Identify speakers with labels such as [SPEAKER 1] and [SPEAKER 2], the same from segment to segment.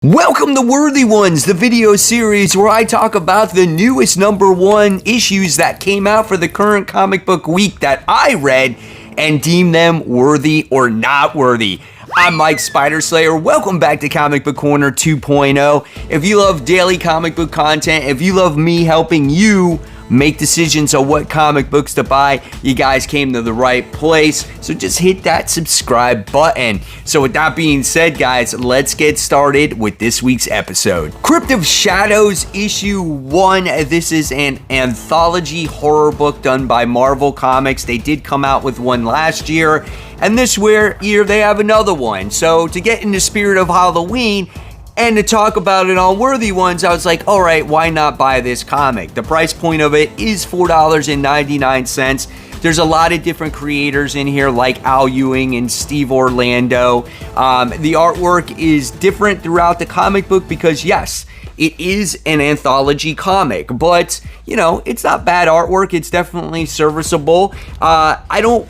[SPEAKER 1] Welcome to Worthy Ones, the video series where I talk about the newest #1 issues that came out for the current comic book week that I read and deem them worthy or not worthy. I'm Mike Spider Slayer. Welcome back to Comic Book Corner 2.0. If you love daily comic book content, if you love me helping you make decisions on what comic books to buy, you guys came to the right place. So just hit that subscribe button. So with that being said, guys, let's get started with this week's episode. Crypt of Shadows issue 1. This is an anthology horror book done by Marvel Comics. They did come out with one last year, and this year they have another one. So to get in the spirit of Halloween and to talk about it on Worthy Ones, I was like, all right, why not buy this comic? The price point of it is $4.99. There's a lot of different creators in here like Al Ewing and Steve Orlando. The artwork is different throughout the comic book because, yes, it is an anthology comic, but, you know, it's not bad artwork. It's definitely serviceable. I don't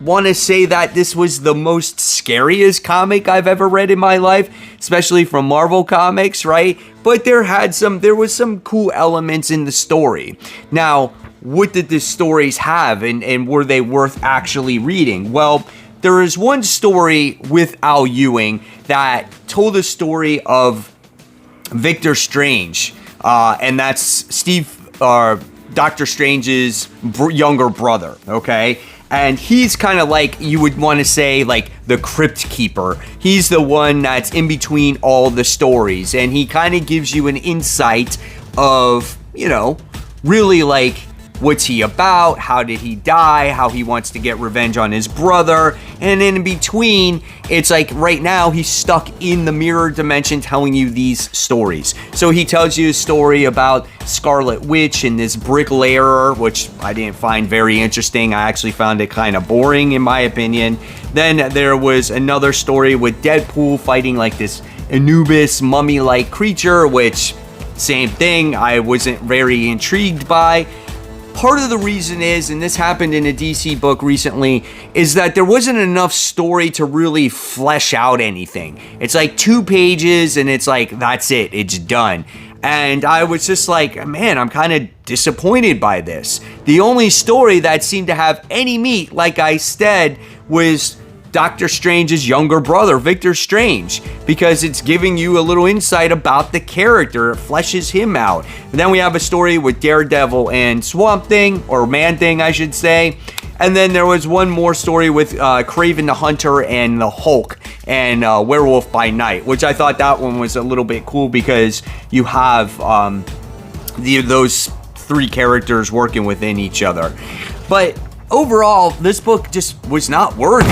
[SPEAKER 1] want to say that this was the most scariest comic I've ever read in my life, especially from Marvel Comics, right? But there was some cool elements in the story. Now, what did the stories have, and were they worth actually reading? Well, there is one story with Al Ewing that told the story of Victor Strange, and that's Doctor Strange's younger brother, okay? And he's kind of like, you would want to say, like the Crypt Keeper. He's the one that's in between all the stories. And he kind of gives you an insight of, you know, really like, what's he about? How did he die? How he wants to get revenge on his brother. And in between, it's like right now he's stuck in the mirror dimension telling you these stories. So he tells you a story about Scarlet Witch and this bricklayer, which I didn't find very interesting. I actually found it kind of boring in my opinion. Then there was another story with Deadpool fighting like this Anubis mummy-like creature, which same thing, I wasn't very intrigued by. Part of the reason is, and this happened in a DC book recently, is that there wasn't enough story to really flesh out anything. It's like 2 pages and it's like, that's it, it's done. And I was just like, man, I'm kind of disappointed by this. The only story that seemed to have any meat, like I said, was Doctor Strange's younger brother, Victor Strange, because it's giving you a little insight about the character. It fleshes him out. And then we have a story with Daredevil and Swamp Thing, or Man-Thing, I should say. And then there was one more story with Kraven the Hunter and the Hulk and Werewolf by Night, which I thought that one was a little bit cool because you have those 3 characters working within each other. But overall, this book just was not worthy.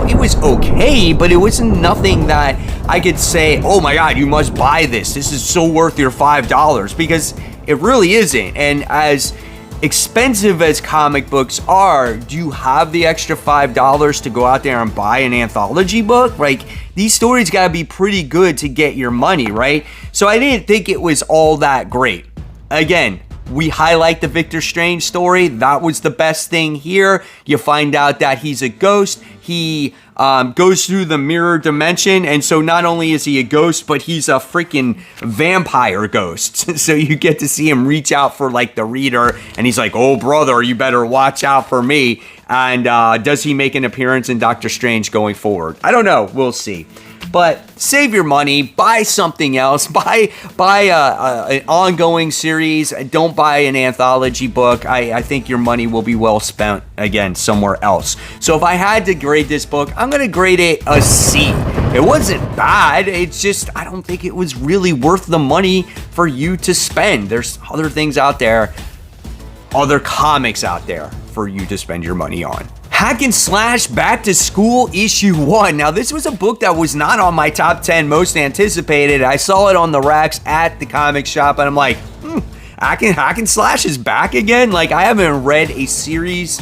[SPEAKER 1] It was okay, but it wasn't nothing that I could say, oh my God, you must buy this. This is so worth your $5, because it really isn't. And as expensive as comic books are, do you have the extra $5 to go out there and buy an anthology book? Like, these stories gotta be pretty good to get your money, right? So I didn't think it was all that great. Again, we highlight the Victor Strange story. That was the best thing here. You find out that he's a ghost. He goes through the mirror dimension, and so not only is he a ghost, but he's a freaking vampire ghost. So you get to see him reach out for like the reader, and he's like, oh brother, you better watch out for me. And does he make an appearance in Doctor Strange going forward? I don't know. We'll see. But save your money, buy something else, buy an ongoing series, don't buy an anthology book. I think your money will be well spent, again, somewhere else. So if I had to grade this book, I'm going to grade it a C. It wasn't bad, it's just I don't think it was really worth the money for you to spend. There's other things out there, other comics out there for you to spend your money on. Hack and Slash Back to School issue 1. Now, this was a book that was not on my top 10 most anticipated. I saw it on the racks at the comic shop, and I'm like, Hack and Slash is back again? Like, I haven't read a series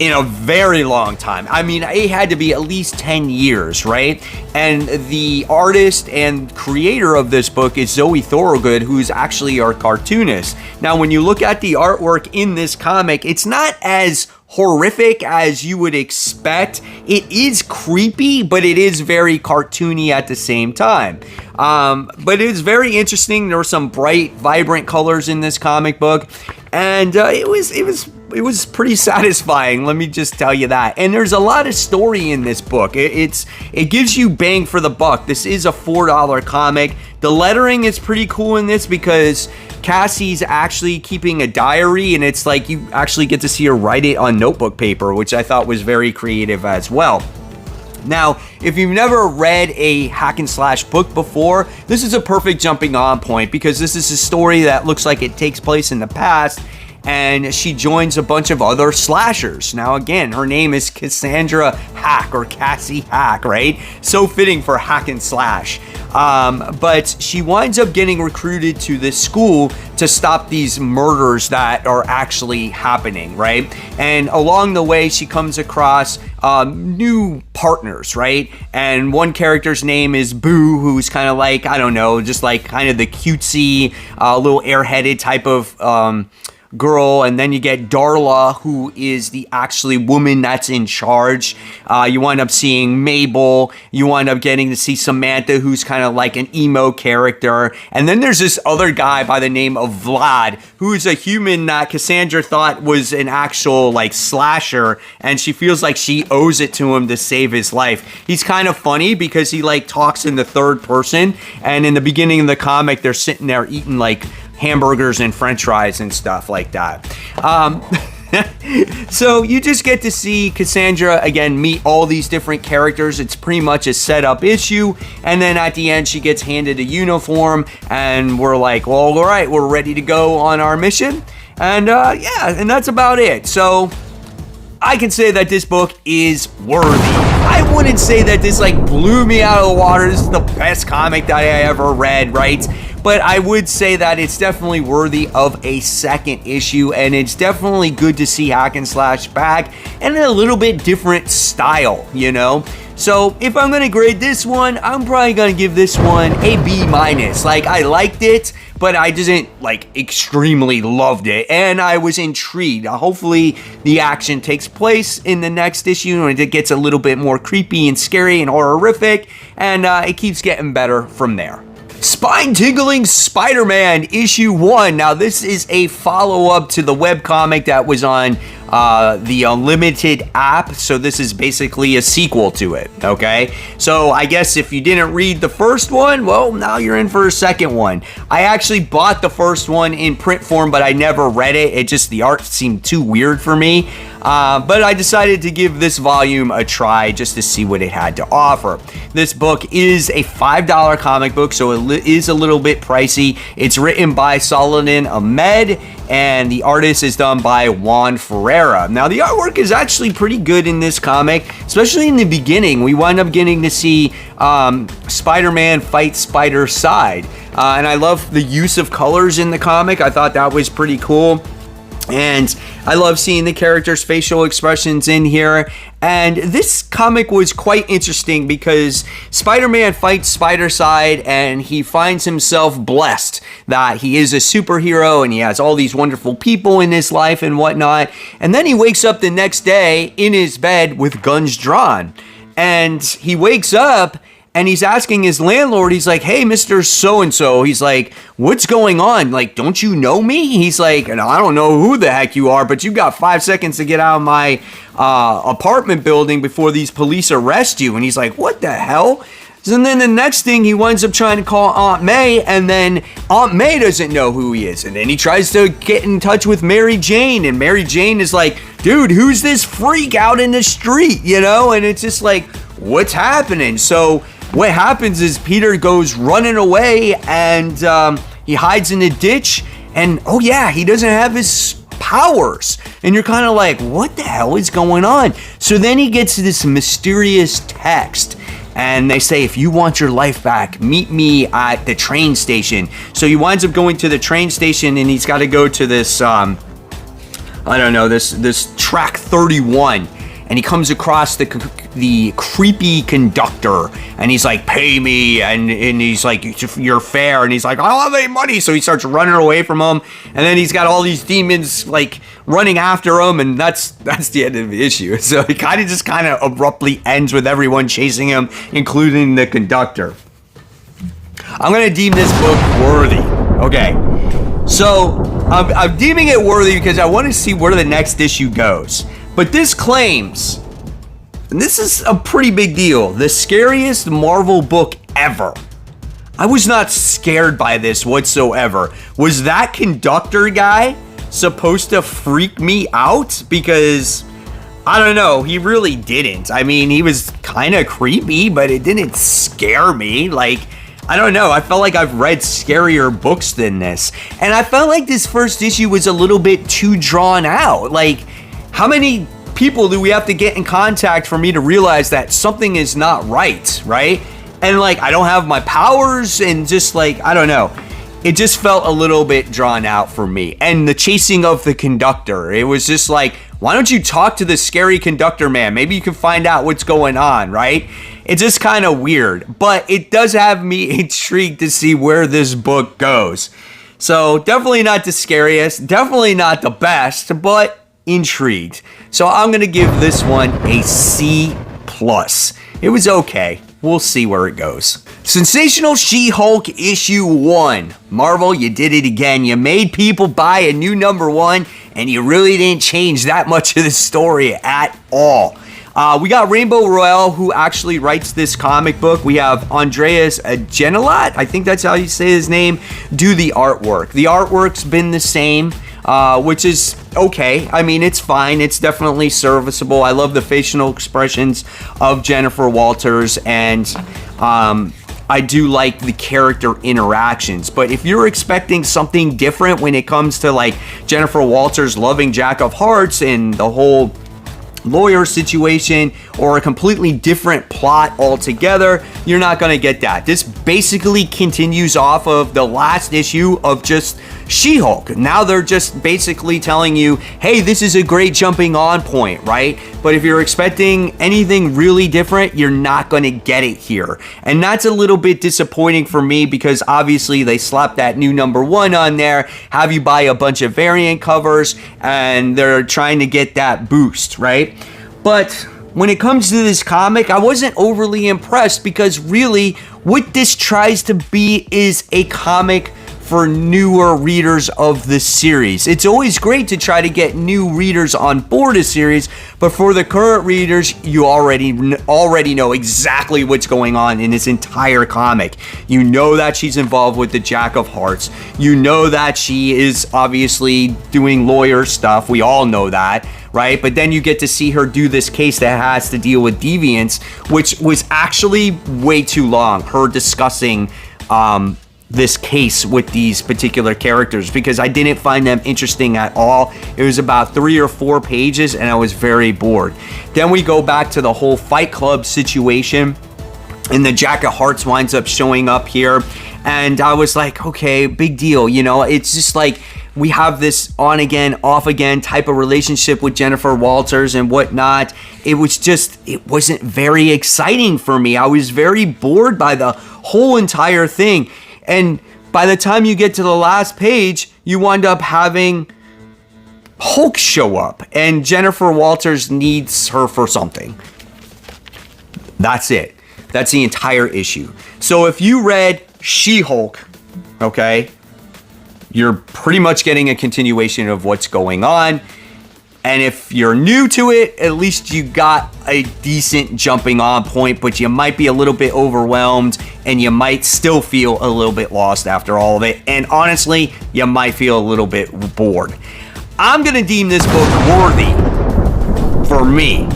[SPEAKER 1] in a very long time. I mean, it had to be at least 10 years, right? And the artist and creator of this book is Zoe Thorogood, who's actually our cartoonist. Now, when you look at the artwork in this comic, it's not as horrific as you would expect. It is creepy, but it is very cartoony at the same time. But it was very interesting. There were some bright, vibrant colors in this comic book, and it was pretty satisfying. Let me just tell you that. And there's a lot of story in this book. It gives you bang for the buck. This is a $4 comic. The lettering is pretty cool in this because Cassie's actually keeping a diary, and it's like you actually get to see her write it on notebook paper, which I thought was very creative as well. Now, if you've never read a hack and slash book before, this is a perfect jumping on point because this is a story that looks like it takes place in the past, and she joins a bunch of other slashers. Now, again, her name is Cassandra Hack, or Cassie Hack, right? So fitting for hack and slash. But she winds up getting recruited to this school to stop these murders that are actually happening, right? And along the way, she comes across new partners, right? And one character's name is Boo, who's kind of like, I don't know, just like kind of the cutesy, little airheaded type of girl. And then you get Darla, who is the actually woman that's in charge. You wind up seeing Mabel. You wind up getting to see Samantha, who's kind of like an emo character. And then there's this other guy by the name of Vlad, who's a human that Cassandra thought was an actual like slasher, and she feels like she owes it to him to save his life. He's kind of funny because he like talks in the third person, and in the beginning of the comic, they're sitting there eating like hamburgers and french fries and stuff like that. So you just get to see Cassandra, again, meet all these different characters. It's pretty much a setup issue. And then at the end, she gets handed a uniform. And we're like, well, all right, we're ready to go on our mission. And yeah, and that's about it. So I can say that this book is worthy. I wouldn't say that this like blew me out of the water. This is the best comic that I ever read, right? But I would say that it's definitely worthy of a second issue, and it's definitely good to see hack and slash back and in a little bit different style, you know? So if I'm gonna grade this one, I'm probably gonna give this one a B-. Like, I liked it, but I didn't like extremely loved it, and I was intrigued. Hopefully the action takes place in the next issue and it gets a little bit more creepy and scary and horrific, and it keeps getting better from there. Spine-Tingling Spider-Man issue 1. Now, this is a follow-up to the webcomic that was on the Unlimited app, so this is basically a sequel to it, okay? So I guess if you didn't read the first one, well, now you're in for a second one. I actually bought the first one in print form, but I never read it. It just, the art seemed too weird for me. But I decided to give this volume a try just to see what it had to offer. This book is a $5 comic book, so it is a little bit pricey. It's written by Saladin Ahmed, and the artist is done by Juan Ferreira. Now, the artwork is actually pretty good in this comic, especially in the beginning. We wind up getting to see Spider-Man fight Spider-Side, and I love the use of colors in the comic. I thought that was pretty cool. And I love seeing the characters' facial expressions in here. And this comic was quite interesting because Spider-Man fights Spider-Side, and he finds himself blessed that he is a superhero and he has all these wonderful people in his life and whatnot. And then he wakes up the next day in his bed with guns drawn. And he wakes up and he's asking his landlord, he's like, hey, Mr. So-and-so, he's like, what's going on? Like, don't you know me? He's like, I don't know who the heck you are, but you got 5 seconds to get out of my apartment building before these police arrest you. And he's like, what the hell? And then the next thing, he winds up trying to call Aunt May, and then Aunt May doesn't know who he is. And then he tries to get in touch with Mary Jane, and Mary Jane is like, dude, who's this freak out in the street, you know? And it's just like, what's happening? So what happens is Peter goes running away, and he hides in a ditch, and oh yeah, he doesn't have his powers. And you're kind of like, what the hell is going on? So then he gets this mysterious text, and they say, if you want your life back, meet me at the train station. So he winds up going to the train station, and he's got to go to this, I don't know, this track 31. And he comes across the the creepy conductor, and he's like, pay me, and he's like, you're fair, and he's like, I don't have any money, so he starts running away from him, and then he's got all these demons like running after him, and that's the end of the issue. So it kind of abruptly ends with everyone chasing him, including the conductor. I'm gonna deem this book worthy. Okay, so I'm deeming it worthy because I want to see where the next issue goes. But this claims, and this is a pretty big deal, the scariest Marvel book ever. I was not scared by this whatsoever. Was that conductor guy supposed to freak me out? Because, I don't know, he really didn't. I mean, he was kind of creepy, but it didn't scare me. Like, I don't know, I felt like I've read scarier books than this. And I felt like this first issue was a little bit too drawn out. Like, how many people do we have to get in contact for me to realize that something is not right, right? And like, I don't have my powers, and just like, I don't know. It just felt a little bit drawn out for me. And the chasing of the conductor, it was just like, why don't you talk to the scary conductor man? Maybe you can find out what's going on, right? It's just kind of weird, but it does have me intrigued to see where this book goes. So definitely not the scariest, definitely not the best, but intrigued. So I'm going to give this one a C+. It was okay. We'll see where it goes. Sensational She-Hulk issue 1. Marvel, you did it again. You made people buy a new #1, and you really didn't change that much of the story at all. We got Rainbow Royale, who actually writes this comic book. We have Andreas Genelat, I think that's how you say his name, do the artwork. The artwork's been the same, which is okay. I mean, it's fine. It's definitely serviceable. I love the facial expressions of Jennifer Walters, and I do like the character interactions. But if you're expecting something different when it comes to like Jennifer Walters loving Jack of Hearts and the whole lawyer situation, or a completely different plot altogether, you're not going to get that. This basically continues off of the last issue of just She-Hulk. Now they're just basically telling you, hey, this is a great jumping on point, right? But if you're expecting anything really different, you're not going to get it here. And that's a little bit disappointing for me, because obviously they slapped that new #1 on there, have you buy a bunch of variant covers, and they're trying to get that boost, right? But when it comes to this comic, I wasn't overly impressed, because really what this tries to be is a comic for newer readers of the series. It's always great to try to get new readers on board a series, but for the current readers, you already know exactly what's going on in this entire comic. You know that she's involved with the Jack of Hearts. You know that she is obviously doing lawyer stuff. We all know that, right? But then you get to see her do this case that has to deal with deviants, which was actually way too long, her discussing this case with these particular characters, because I didn't find them interesting at all. It was about 3 or 4 pages, and I was very bored. Then we go back to the whole Fight Club situation, and the Jack of Hearts winds up showing up here, and I was like, okay, big deal, you know? It's just like, we have this on again, off again type of relationship with Jennifer Walters and whatnot. It wasn't very exciting for me. I was very bored by the whole entire thing. And by the time you get to the last page, you wind up having Hulk show up, and Jennifer Walters needs her for something. That's it. That's the entire issue. So if you read She-Hulk, okay, you're pretty much getting a continuation of what's going on. And if you're new to it, at least you got a decent jumping on point, but you might be a little bit overwhelmed, and you might still feel a little bit lost after all of it. And honestly, you might feel a little bit bored. I'm going to deem this book worthy for me.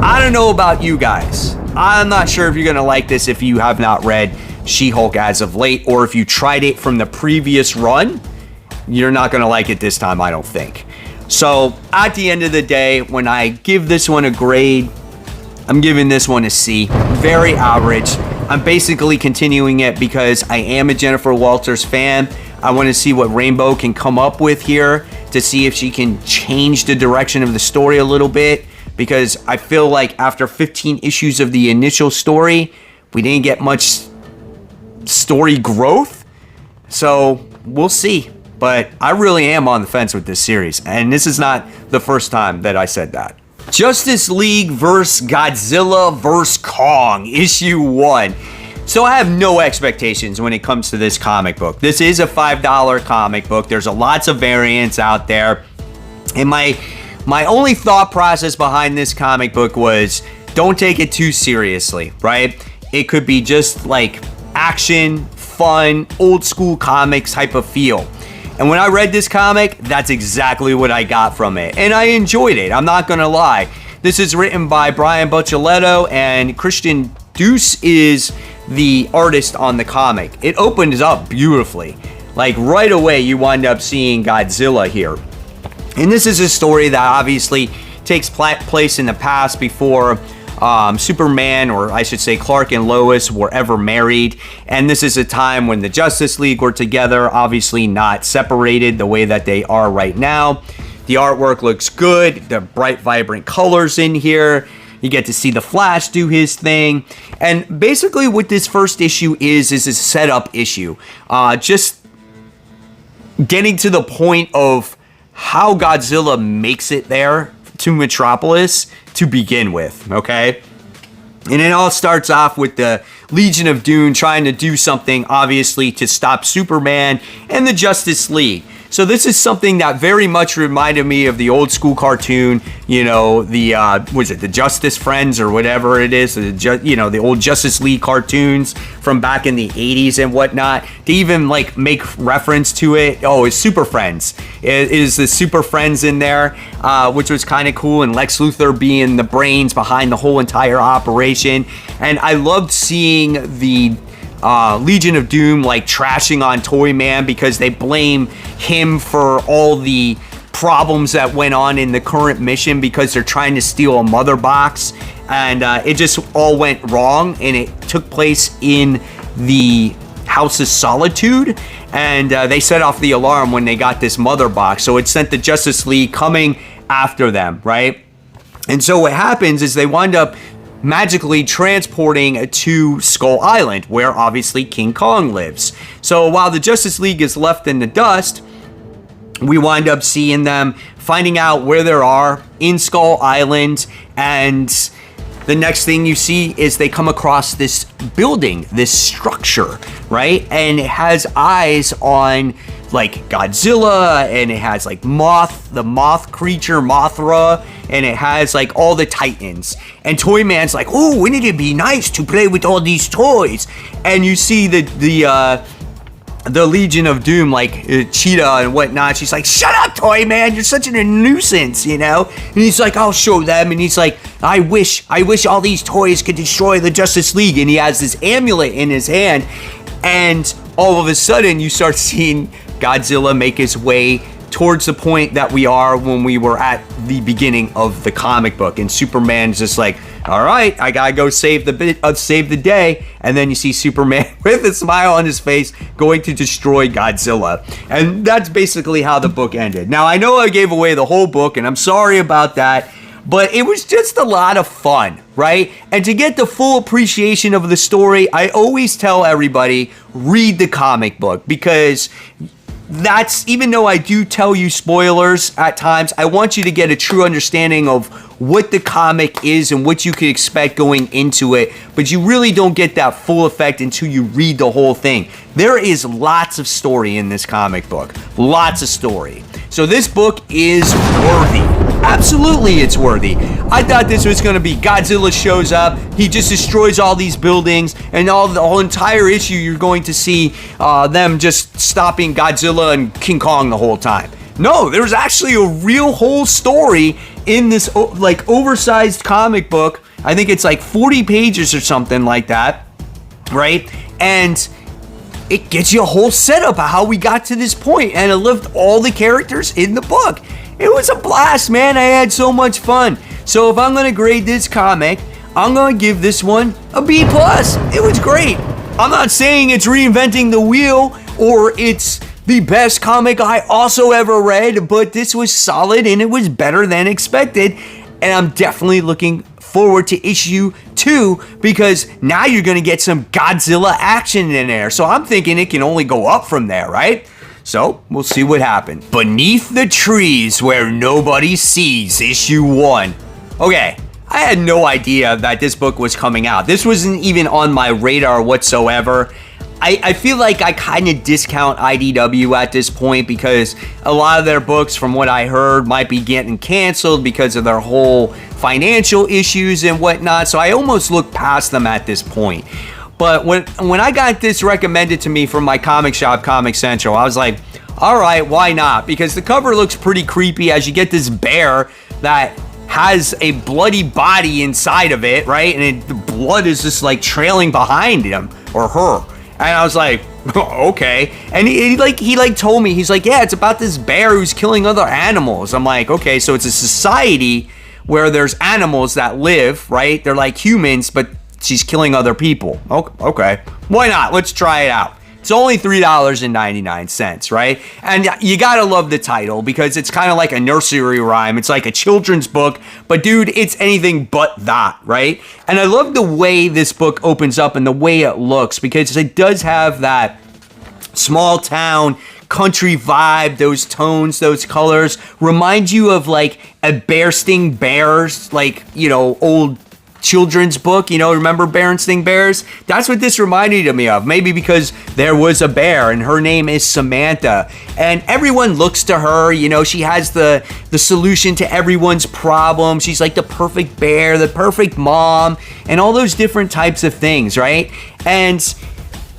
[SPEAKER 1] I don't know about you guys. I'm not sure if you're going to like this if you have not read She-Hulk as of late, or if you tried it from the previous run. You're not going to like it this time, I don't think. So at the end of the day, when I give this one a grade, I'm giving this one a C. Very average. I'm basically continuing it because I am a Jennifer Walters fan. I want to see what Rainbow can come up with here to see if she can change the direction of the story a little bit. because I feel like after 15 issues of the initial story, we didn't get much story growth. So we'll see. But I really am on the fence with this series, and this is not the first time that I said that. Justice League vs. Godzilla vs. Kong, issue 1. So I have no expectations when it comes to this comic book. This is a $5 comic book. There's lots of variants out there. And my only thought process behind this comic book was, don't take it too seriously, right? It could be just like action, fun, old school comics type of feel. And when I read this comic, that's exactly what I got from it. And I enjoyed it, I'm not gonna lie. This is written by Brian Buccellato, and Christian Deuce is the artist on the comic. It opens up beautifully. Like right away, you wind up seeing Godzilla here. And this is a story that obviously takes place in the past before Superman, or I should say Clark and Lois, were ever married. And this is a time when the Justice League were together, obviously not separated the way that they are right now. The artwork looks good, the bright, vibrant colors in here. You get to see the Flash do his thing. And basically what this first issue is a setup issue. Just getting to the point of how Godzilla makes it there to Metropolis to begin with, okay? And it all starts off with the Legion of Doom trying to do something, obviously, to stop Superman and the Justice League. So this is something that very much reminded me of the old school cartoon, you know, the, was it the Justice Friends or whatever it is, the old Justice League cartoons from back in the 80s and whatnot. To even, like, make reference to it, it's Super Friends. It is the Super Friends in there, which was kind of cool, and Lex Luthor being the brains behind the whole entire operation. And I loved seeing the Legion of Doom like trashing on Toyman because they blame him for all the problems that went on in the current mission because they're trying to steal a mother box, and it just all went wrong, and it took place in the House of Solitude, and they set off the alarm when they got this mother box, so it sent the Justice League coming after them, right? And so what happens is they wind up magically transporting to Skull Island, where obviously King Kong lives. So while the Justice League is left in the dust, we wind up seeing them finding out where they are in Skull Island, and the next thing you see is they come across this building, this structure, right? And it has eyes on like Godzilla, and it has like the moth creature, Mothra, and it has like all the Titans. And Toyman's like, oh, wouldn't it be nice to play with all these toys? And you see the Legion of Doom, like Cheetah and whatnot. She's like, shut up, Toyman, you're such a nuisance, you know? And he's like, I'll show them. And he's like, I wish all these toys could destroy the Justice League. And he has this amulet in his hand. And all of a sudden, you start seeing Godzilla make his way towards the point that we are when we were at the beginning of the comic book, and Superman's just like, all right, I gotta go save the day, and then you see Superman with a smile on his face going to destroy Godzilla, and that's basically how the book ended. Now, I know I gave away the whole book, and I'm sorry about that, but it was just a lot of fun, right? And to get the full appreciation of the story, I always tell everybody, read the comic book, because that's, even though I do tell you spoilers at times, I want you to get a true understanding of what the comic is and what you can expect going into it, but you really don't get that full effect until you read the whole thing. There is lots of story in this comic book. Lots of story. So this book is worthy. Absolutely, it's worthy. I thought this was going to be Godzilla shows up, he just destroys all these buildings, and the whole entire issue you're going to see them just stopping Godzilla and King Kong the whole time. No, there's actually a real whole story in this like oversized comic book. I think it's like 40 pages or something like that, right? And it gets you a whole setup of how we got to this point, and it lived all the characters in the book. It was a blast, man. I had so much fun. So if I'm going to grade this comic, I'm going to give this one a B+. It was great. I'm not saying it's reinventing the wheel or it's the best comic I also ever read, but this was solid and it was better than expected. and I'm definitely looking forward to issue 2 because now you're going to get some Godzilla action in there. So I'm thinking it can only go up from there, right? So we'll see what happens. Beneath the Trees Where Nobody Sees, issue 1. Okay, I had no idea that this book was coming out. This wasn't even on my radar whatsoever. I feel like I kind of discount IDW at this point because a lot of their books, from what I heard, might be getting canceled because of their whole financial issues and whatnot. So I almost look past them at this point. But when I got this recommended to me from my comic shop, Comic Central, I was like, all right, why not? Because the cover looks pretty creepy as you get this bear that has a bloody body inside of it, right? And the blood is just like trailing behind him or her. And I was like, okay. And he told me, he's like, yeah, it's about this bear who's killing other animals. I'm like, okay, so it's a society where there's animals that live, right? They're like humans, but she's killing other people. Okay, why not? Let's try it out. It's only $3.99, right? And you gotta love the title because it's kind of like a nursery rhyme. It's like a children's book, but dude, it's anything but that, right? And I love the way this book opens up and the way it looks because it does have that small town country vibe, those tones, those colors. Remind you of like a Bearsting Bears, like, you know, old children's book, you know, remember Berenstain Bears? That's what this reminded me of. Maybe because there was a bear and her name is Samantha and everyone looks to her, you know, she has the solution to everyone's problem. She's like the perfect bear, the perfect mom, and all those different types of things, right? And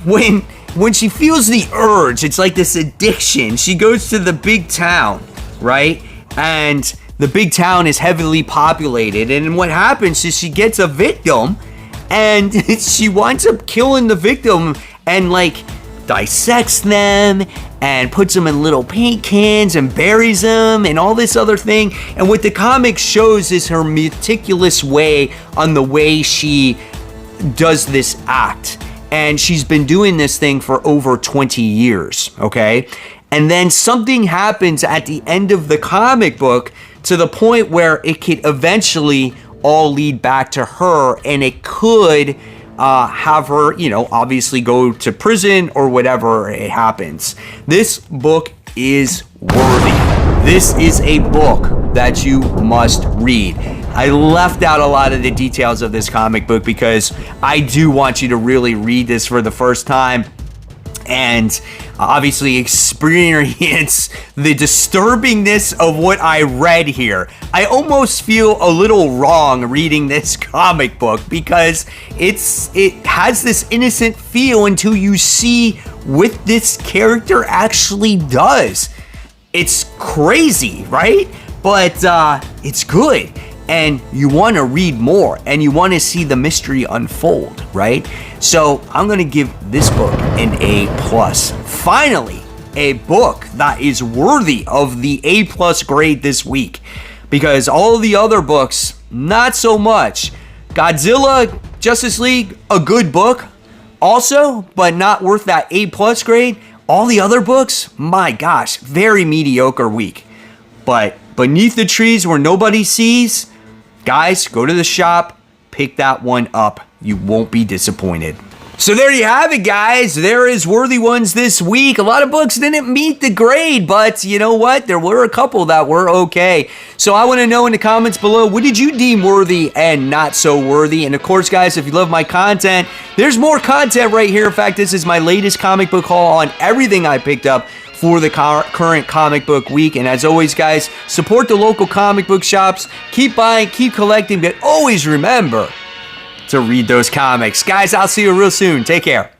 [SPEAKER 1] when she feels the urge, it's like this addiction. She goes to the big town, right? And the big town is heavily populated, and what happens is she gets a victim, and she winds up killing the victim and like dissects them and puts them in little paint cans and buries them and all this other thing. And what the comic shows is her meticulous way on the way she does this act. And she's been doing this thing for over 20 years, okay? And then something happens at the end of the comic book to the point where it could eventually all lead back to her, and it could have her, you know, obviously go to prison or whatever it happens. This book is worthy. This is a book that you must read. I left out a lot of the details of this comic book because I do want you to really read this for the first time and obviously experience the disturbingness of what I read here. I almost feel a little wrong reading this comic book because it has this innocent feel until you see what this character actually does. It's crazy, right? But it's good. And you want to read more and you want to see the mystery unfold, right? So I'm going to give this book an A+. Finally, a book that is worthy of the A+ grade this week, because all the other books, not so much. Godzilla, Justice League, a good book also, but not worth that A+ grade. All the other books, my gosh, very mediocre week. But Beneath the Trees Where Nobody Sees, guys, go to the shop, pick that one up. You won't be disappointed. So there you have it, guys. There is worthy ones this week. A lot of books didn't meet the grade, but you know what? There were a couple that were okay. So I want to know in the comments below, what did you deem worthy and not so worthy? And of course, guys, if you love my content, there's more content right here. In fact, this is my latest comic book haul on everything I picked up for the current comic book week. And as always, guys, support the local comic book shops. Keep buying, keep collecting, but always remember to read those comics. Guys, I'll see you real soon. Take care.